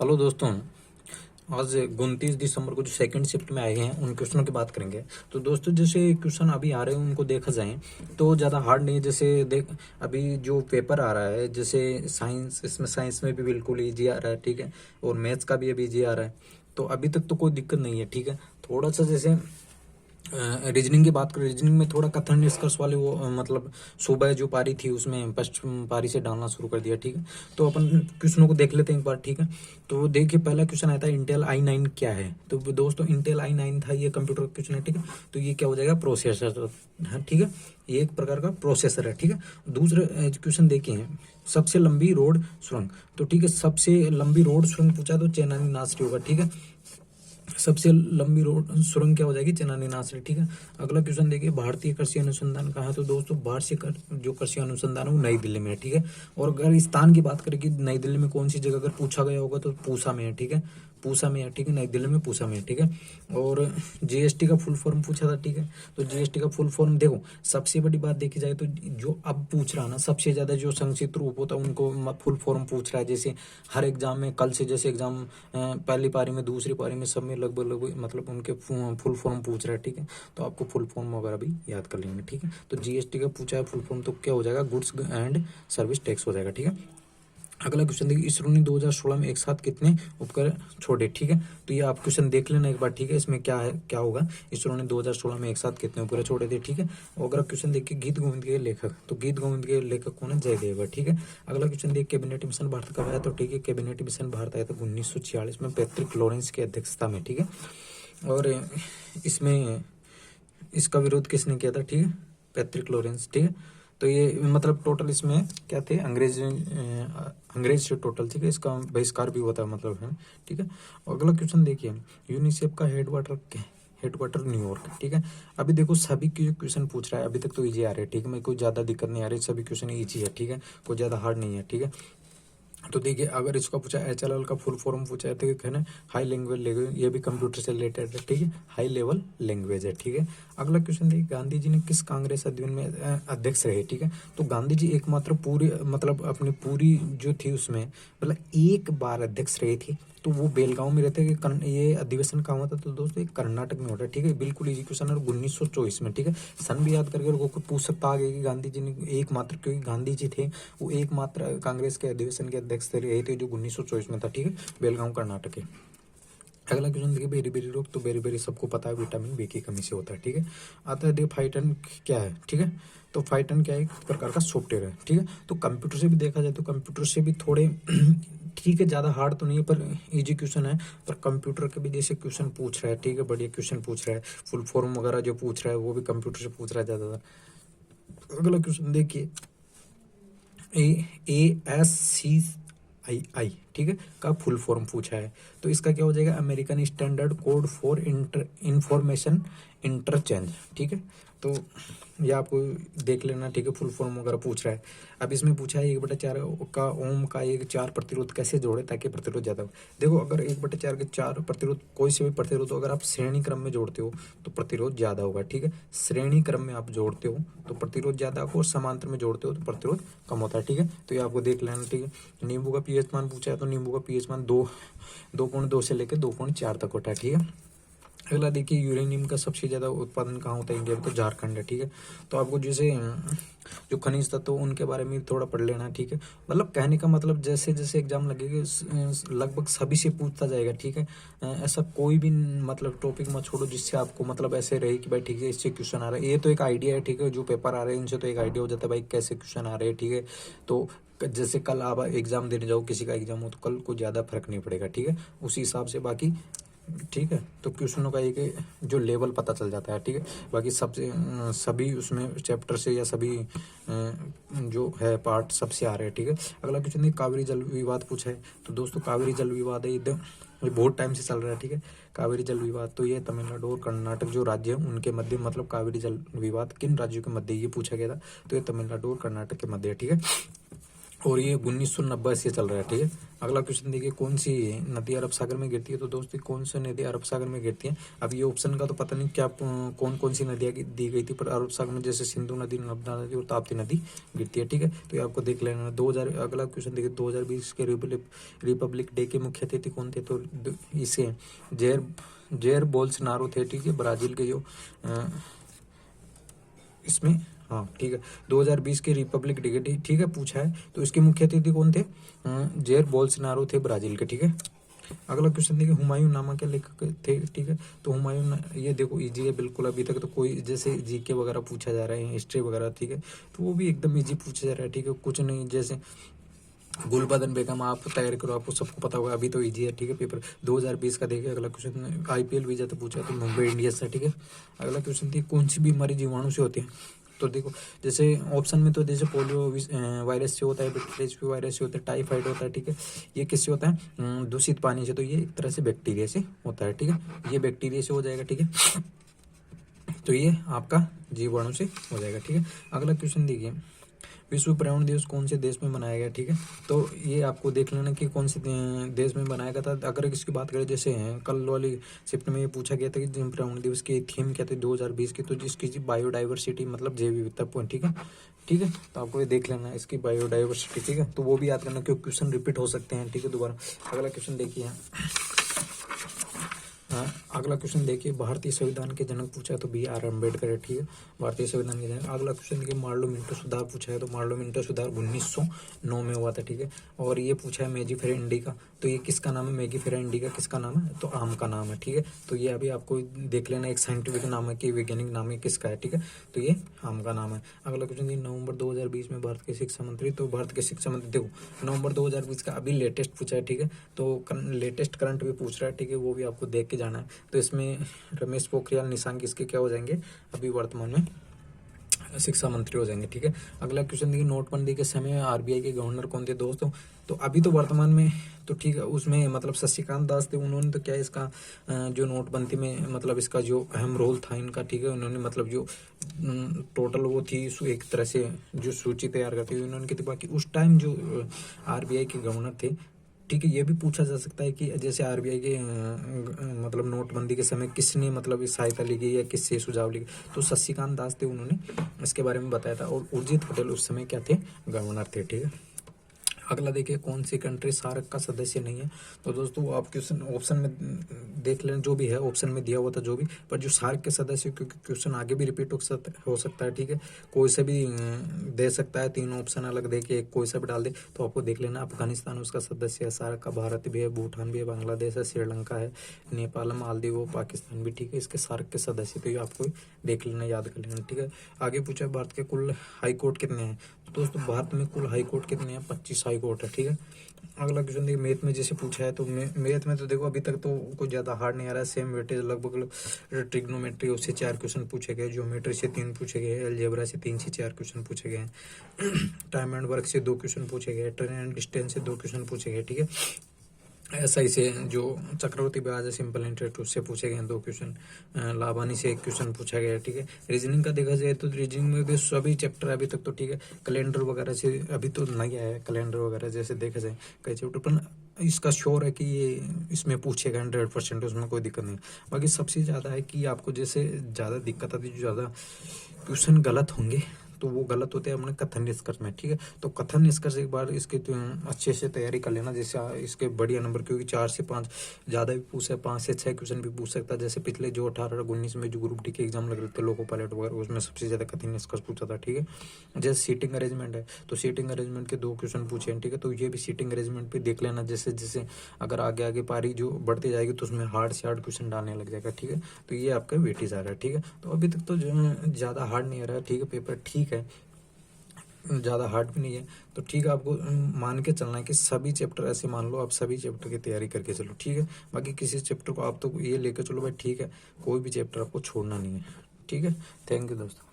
Hello दोस्तों। आज 29 दिसंबर को जो सेकंड शिफ्ट में आए हैं उन क्वेश्चनों की बात करेंगे। तो दोस्तों जैसे क्वेश्चन अभी आ रहे हैं उनको देखा जाए तो ज़्यादा हार्ड नहीं है। जैसे देख अभी जो पेपर आ रहा है जैसे साइंस, इसमें साइंस में भी बिल्कुल ईजी आ रहा है, ठीक है। और मैथ्स का भी अभी ईजी आ रहा है, तो अभी तक तो कोई दिक्कत नहीं है, ठीक है। थोड़ा सा जैसे रीजनिंग की बात करें, रीजनिंग में थोड़ा कथन निष्कर्ष वाले वो मतलब सुबह जो पारी थी उसमें पश्चिम पारी से डालना शुरू कर दिया, ठीक है। तो अपन क्वेश्चनों को देख लेते हैं एक बार, ठीक है। तो देखिए पहला क्वेश्चन आता है इंटेल i9 क्या है। तो दोस्तों इंटेल i9 था, ये कंप्यूटर का क्वेश्चन है, ठीक है। तो ये क्या हो जाएगा, प्रोसेसर है, ठीक है। ये एक प्रकार का प्रोसेसर है, ठीक है। दूसरा क्वेश्चन देखिए, सबसे लंबी रोड सुरंग। तो ठीक है, सबसे लंबी रोड सुरंग पूछा तो चेनानी नासरी होगा, ठीक है। सबसे लंबी रोड सुरंग क्या हो जाएगी, चेनानी नासरी, ठीक है। अगला क्वेश्चन देखिए, भारतीय कृषि अनुसंधान कहाँ है। तो दोस्तों जो कृषि अनुसंधान है वो नई दिल्ली में है, ठीक है। और अगर स्थान की बात करें कि नई दिल्ली में कौन सी जगह अगर पूछा गया होगा तो पूसा में है, ठीक है। पूसा में है, ठीक है। नई दिल्ली में पूसा में है, ठीक है। और जीएसटी का फुल फॉर्म पूछा था, ठीक है। तो जीएसटी का फुल फॉर्म देखो, सबसे बड़ी बात देखी जाए तो जो अब पूछ रहा ना, सबसे ज्यादा जो संक्षिप्त रूप होता है उनको फुल फॉर्म पूछ रहा है। जैसे हर एग्जाम में कल से जैसे एग्जाम पहली पारी में दूसरी पारी में सब में लगभग लगभग मतलब उनके फुल फॉर्म पूछ रहा है, ठीक है। तो आपको फुल फॉर्म वगैरह भी याद कर लेंगे, ठीक है। तो जीएसटी का पूछा है फुल फॉर्म, तो क्या हो जाएगा, गुड्स एंड सर्विस टैक्स हो जाएगा, ठीक है। अगला क्वेश्चन देखिए, इसरो ने 2016 में एक साथ कितने उपग्रह छोड़े, ठीक है। तो ये आप क्वेश्चन देख लेना एक बार, ठीक है। इसमें क्या है, क्या होगा, इसरो ने 2016 में एक साथ कितने उपग्रह छोड़े थे, ठीक है। और अगला क्वेश्चन देखिए, गीत गोविंद के लेखक। तो गीत गोविंद के लेखक कौन है, जयदेव है, ठीक है। अगला क्वेश्चन देखिए, कैबिनेट मिशन भारत कब आया। तो ठीक है, कैबिनेट मिशन भारत आया था 1946 में पैट्रिक लॉरेंस की अध्यक्षता में, ठीक है। और इसमें इसका विरोध किसने किया था, ठीक है, पैट्रिक लॉरेंस, ठीक है। तो ये मतलब टोटल इसमें क्या थे, अंग्रेज से टोटल, ठीक है। इसका बहिष्कार भी होता है मतलब है, ठीक है। अगला क्वेश्चन देखिए, यूनिसेफ का हेडक्वार्टर न्यूयॉर्क, ठीक है। अभी देखो सभी क्वेश्चन पूछ रहा है, अभी तक तो इजी आ रहे हैं, ठीक है। मैं कोई ज्यादा दिक्कत नहीं आ रही, सभी क्वेश्चन इजी है, ठीक है। कोई ज्यादा हार्ड नहीं है, ठीक है। तो देखिए अगर इसका पूछा एचएलएल का फुल फॉर्म पूछा है तो है ना, हाई लैंग्वेज, ये भी कंप्यूटर से रिलेटेड है, ठीक है। हाई लेवल लैंग्वेज है, ठीक है। अगला क्वेश्चन देखिए, गांधी जी ने किस कांग्रेस अधिनियम में अध्यक्ष रहे, ठीक है। तो गांधी जी एकमात्र पूरी मतलब अपनी पूरी जो थी उसमें मतलब एक बार अध्यक्ष रहे थे, तो वो बेलगांव में रहते हैं। ये अधिवेशन कहाँ होता था तो दोस्तों, ये कर्नाटक में होता है, ठीक है। बिल्कुल इजी क्वेश्चन है, 1924 में, ठीक है। सन भी याद करके को पूछ सकता आगे कि गांधी जी ने एकमात्र, क्योंकि गांधी जी थे वो एकमात्र कांग्रेस के अधिवेशन के अध्यक्ष रहे थे जो 1924 में था, ठीक है। बेलगांव कर्नाटक है। अगला क्वेश्चन देखिए, बेरी बेरी रोग। तो बेरी बेरी सबको पता है विटामिन बी की कमी से होता है, ठीक है। आता है देखो फाइटन क्या है, ठीक है। तो फाइटन क्या है, एक प्रकार का सॉफ्टवेयर है, ठीक है। तो कंप्यूटर से भी देखा जाए तो कंप्यूटर से भी थोड़े ठीक है, ज्यादा हार्ड तो नहीं है पर इजी क्वेश्चन है। पर कंप्यूटर के भी जैसे क्वेश्चन पूछ रहा है, ठीक है, बढ़िया क्वेश्चन पूछ रहा है। फुल फॉर्म वगैरह जो पूछ रहा है वो भी कंप्यूटर से पूछ रहा है ज्यादातर। अगला क्वेश्चन देखिए, ASCII, ठीक है, का फुल फॉर्म पूछा है। तो इसका क्या हो जाएगा, American standard code for information interchange, ठीक है। तो ये आपको देख लेना, ठीक है। फुल फॉर्म वगैरह पूछ रहा है। अब इसमें पूछा है 1/4 का ओम का 1/4 प्रतिरोध कैसे जोड़े ताकि प्रतिरोध ज्यादा हो। देखो अगर 1/4 के 4 प्रतिरोध, कोई से भी प्रतिरोध अगर आप श्रेणी क्रम में जोड़ते हो तो प्रतिरोध ज्यादा होगा, ठीक है। श्रेणी क्रम में आप जोड़ते हो तो प्रतिरोध ज्यादा होगा, और समांतर में जोड़ते हो तो प्रतिरोध कम होता है, ठीक है। तो ये आपको देख लेना, ठीक है। नींबू का पीएच मान पूछा है तो नींबू का पीएच मान 2.2 से लेकर 2.4 तक होता है, ठीक है। अगला देखिए, यूरेनियम का सबसे ज्यादा उत्पादन कहाँ होता है इंडिया में। तो झारखंड है, ठीक है। तो आपको जैसे जो खनिज तत्व उनके बारे में थोड़ा पढ़ लेना, ठीक है। मतलब कहने का मतलब जैसे जैसे एग्जाम लगेगा लगभग सभी से पूछता जाएगा, ठीक है। ऐसा कोई भी मतलब टॉपिक मत छोड़ो जिससे आपको मतलब ऐसे रहे कि भाई ठीक है इससे क्वेश्चन आ रहा है। ये तो एक आइडिया है, ठीक है। जो पेपर आ रहे हैं इनसे तो एक आइडिया हो जाता है भाई कैसे क्वेश्चन आ रहे हैं, ठीक है। तो जैसे कल आप एग्जाम देने जाओ, किसी का एग्जाम हो तो कल को ज्यादा फर्क नहीं पड़ेगा, ठीक है। उसी हिसाब से बाकी, ठीक है। तो क्वेश्चनों का एक जो लेवल पता चल जाता है, ठीक है। बाकी सबसे सभी उसमें चैप्टर से या सभी जो है पार्ट सबसे आ रहे हैं, ठीक है। अगला क्वेश्चन है, कावेरी जल विवाद पूछा है। तो दोस्तों कावेरी जल विवाद है, ये बहुत टाइम से चल रहा है, ठीक है। कावेरी जल विवाद तो ये तमिलनाडु और कर्नाटक जो राज्य है उनके मध्य मतलब कावेरी जल विवाद किन राज्यों के मध्य ये पूछा गया था। तो ये तमिलनाडु और कर्नाटक के मध्य है, ठीक है। और ये 1990 से चल रहा है, ठीक है। अगला क्वेश्चन देखिए, कौन सी नदी अरब सागर में गिरती है? तो दोस्तों कौन सी नदी अरब सागर में गिरती है? अब ये ऑप्शन का तो पता नहीं क्या कौन कौन सी नदियाँ दी गई थी, पर अरब सागर में जैसे सिंधु नदी, नर्मदा नदी और ताप्ती नदी गिरती है, ठीक है। तो ये आपको देख लेना। 2000 अगला क्वेश्चन देखिए, 2020 के रिपब्लिक डे के मुख्य अतिथि कौन थे? तो इसे जेर बोल्सोनारो थे, ठीक है, ब्राजील के जो इसमें, हाँ ठीक है, 2020 के रिपब्लिक डे, ठीक है, पूछा है। तो इसके मुख्य अतिथि कौन थे? जेर बोल्सोनारो थे, ब्राजील के, ठीक है। अगला क्वेश्चन देखिए, हुमायूं नामा के लेखक थे, ठीक है। तो हुमायूं, ये देखो इजी है बिल्कुल। अभी तक तो कोई जैसे जीके वगैरह पूछा जा रहा है, हिस्ट्री वगैरह, ठीक है, तो वो भी एकदम इजी पूछा जा रहा है, ठीक है। कुछ नहीं, जैसे गुलबदन बेगम, आप तैयारी करो, आपको सबको पता होगा, अभी तो इजी है, ठीक है। पेपर 2020 का देखिए। अगला क्वेश्चन, आईपीएल विजेता पूछा तो मुंबई इंडियंस से, ठीक है। अगला क्वेश्चन थी, कौन सी बीमारी जीवाणु से होती है? तो देखो, जैसे ऑप्शन में तो जैसे पोलियो वायरस से होता है, हेपेटाइटिस वायरस से होता है, टाइफाइड होता है, ठीक है। ये किससे होता है? दूषित पानी से। तो ये एक तरह से बैक्टीरिया से होता है, ठीक है। ये बैक्टीरिया से हो जाएगा, ठीक है। तो ये आपका जीवाणु से हो जाएगा, ठीक है। अगला क्वेश्चन देखिए, विश्व पर्यावरण दिवस कौन से देश में मनाया गया, ठीक है। तो ये आपको देख लेना कि कौन से देश में बनाया गया था। अगर इसकी बात करें, जैसे कल वाली शिफ्ट में ये पूछा गया था कि पर्यावरण दिवस की थीम क्या थी 2020 की, तो जिसकी बायोडाइवर्सिटी मतलब जैव विविधता पॉइंट, ठीक है, ठीक है। तो आपको ये देख लेना इसकी बायोडाइवर्सिटी, ठीक है। तो वो भी याद करना क्योंकि क्वेश्चन रिपीट हो सकते हैं, ठीक है, दोबारा। अगला क्वेश्चन देखिए, अगला क्वेश्चन देखिए, भारतीय संविधान के जनक पूछा है तो BR अम्बेडकर है, ठीक है, भारतीय संविधान के जनक। अगला क्वेश्चन देखिए, मार्लो मिंटो सुधार पूछा है तो मार्लो मिंटो सुधार 1909 में हुआ था, ठीक है। और ये पूछा है मैगी फेरा इंडिका, तो ये किसका नाम है? मैगी फेरा इंडिका किसका नाम है? तो आम का नाम है, ठीक है। तो ये अभी आपको देख लेना, एक साइंटिफिक नाम है कि वैज्ञानिक नाम है किसका है, ठीक है। तो ये आम का नाम है। अगला क्वेश्चन देखिए, नवंबर 2020 में भारत के शिक्षा मंत्री, तो भारत के शिक्षा मंत्री देखो नवंबर 2020 का अभी लेटेस्ट पूछा है, ठीक है। तो लेटेस्ट करंट भी पूछ रहा है, ठीक है, वो भी आपको देख के जाना है। तो इसमें रमेश पोखरियाल निशंक इसके क्या हो जाएंगे? अभी वर्तमान में शिक्षा मंत्री हो जाएंगे, ठीक है। अगला क्वेश्चन देखिए, नोटबंदी के समय आरबीआई के गवर्नर कौन थे? दोस्तों तो अभी तो वर्तमान में तो ठीक है, उसमें मतलब शशिकांत दास थे। उन्होंने तो क्या इसका जो नोटबंदी में मतलब इसका जो अहम रोल था इनका, ठीक है, उन्होंने मतलब जो टोटल वो थी एक तरह से जो सूची तैयार करती हुई उन्होंने की थी। बाकी उस टाइम जो आरबीआई के गवर्नर थे, ठीक है, ये भी पूछा जा सकता है कि जैसे आरबीआई के मतलब नोटबंदी के समय किसने मतलब सहायता ली गई या किससे सुझाव ली गई? तो शशिकांत दास थे, उन्होंने इसके बारे में बताया था। और उर्जित पटेल उस समय क्या थे? गवर्नर थे, ठीक है। अगला देखिए, कौन सी कंट्री सार्क का सदस्य नहीं है? तो दोस्तों आप क्वेश्चन ऑप्शन में देख लें, जो भी है ऑप्शन में दिया हुआ था जो भी, पर जो सार्क के सदस्य, क्योंकि क्वेश्चन आगे भी रिपीट हो सकता है, ठीक है, कोई से भी दे सकता है। तीन ऑप्शन अलग दे के कोई सा भी डाल दे, तो आपको देख लेना। अफगानिस्तान उसका सदस्य है सार्क का, भारत भी है, भूटान भी है, बांग्लादेश है, श्रीलंका है, नेपाल, मालदीव और पाकिस्तान भी, ठीक है, इसके सार्क के सदस्य। तो ये आपको देख लेना, याद कर लेना, ठीक है। आगे पूछा, भारत के कुल हाई कोर्ट कितने हैं? तो दोस्तों भारत में कुल हाई कोर्ट कितने हैं? 25 हाई कोर्ट है, ठीक है। अगला क्वेश्चन देखिए, मैथ में जैसे पूछा है तो मैथ में तो देखो अभी तक तो कुछ ज़्यादा हार्ड नहीं आ रहा है। सेम वेटेज लगभग ट्रिग्नोमेट्री उससे 4 क्वेश्चन पूछे गए, ज्योमेट्री से 3 पूछे गए, अलजेब्रा से 3 से 4 क्वेश्चन पूछे गए हैं, टाइम एंड वर्क से 2 क्वेश्चन पूछे गए, ट्रेन एंड डिस्टेंस से 2 क्वेश्चन पूछे गए, ठीक है। एसआई से जो चक्रवर्ती ब्याज है सिंपल इंटरेस्ट उससे पूछे गए 2 क्वेश्चन, लाभानी से 1 क्वेश्चन पूछा गया, ठीक है। रीजनिंग का देखा जाए तो रीजनिंग में भी सभी चैप्टर अभी तक तो ठीक है, कैलेंडर वगैरह से अभी तो नहीं आया है, कैलेंडर वगैरह जैसे देखा जाए कई चैप्टर, पर इसका श्योर है कि ये इसमें पूछेगा 100%, उसमें कोई दिक्कत नहीं। बाकी सबसे ज़्यादा है कि आपको जैसे ज़्यादा दिक्कत आती है, जो ज़्यादा क्वेश्चन गलत होंगे तो वो गलत होते हैं अपने कथन निष्कर्ष में, ठीक है। तो कथन निष्कर्ष एक बार इसके तो अच्छे से तैयारी कर लेना, जैसे इसके बढ़िया नंबर, क्योंकि 4 से 5 ज़्यादा भी पूछ है, 5 से 6 क्वेश्चन भी पूछ सकता है। जैसे पिछले जो 18-19 में जो ग्रुप डी के एग्जाम लग रहे थे, लोको पायलट वगैरह, उसमें सबसे ज़्यादा कथन निष्कर्ष पूछा था, ठीक है। जैसे सीटिंग अरेंजमेंट है तो सीटिंग अरेंजमेंट के 2 क्वेश्चन पूछे हैं, ठीक है। तो ये भी सीटिंग अरेंजमेंट पे देख लेना, जैसे जैसे अगर आगे आगे पारी जो बढ़ती जाएगी तो उसमें हार्ड से हार्ड क्वेश्चन डालने लग जाएगा, ठीक है। तो ये आपका वेटेज आ रहा है, ठीक है। तो अभी तक तो ज़्यादा हार्ड नहीं आ रहा है, ठीक है, पेपर ठीक है, ज़्यादा हार्ड भी नहीं है। तो ठीक है, आपको मान के चलना है कि सभी चैप्टर ऐसे मान लो आप सभी चैप्टर की तैयारी करके चलो, ठीक है। बाकी किसी चैप्टर को आप तो ये लेकर चलो भाई, ठीक है, कोई भी चैप्टर आपको छोड़ना नहीं है, ठीक है। थैंक यू दोस्तों।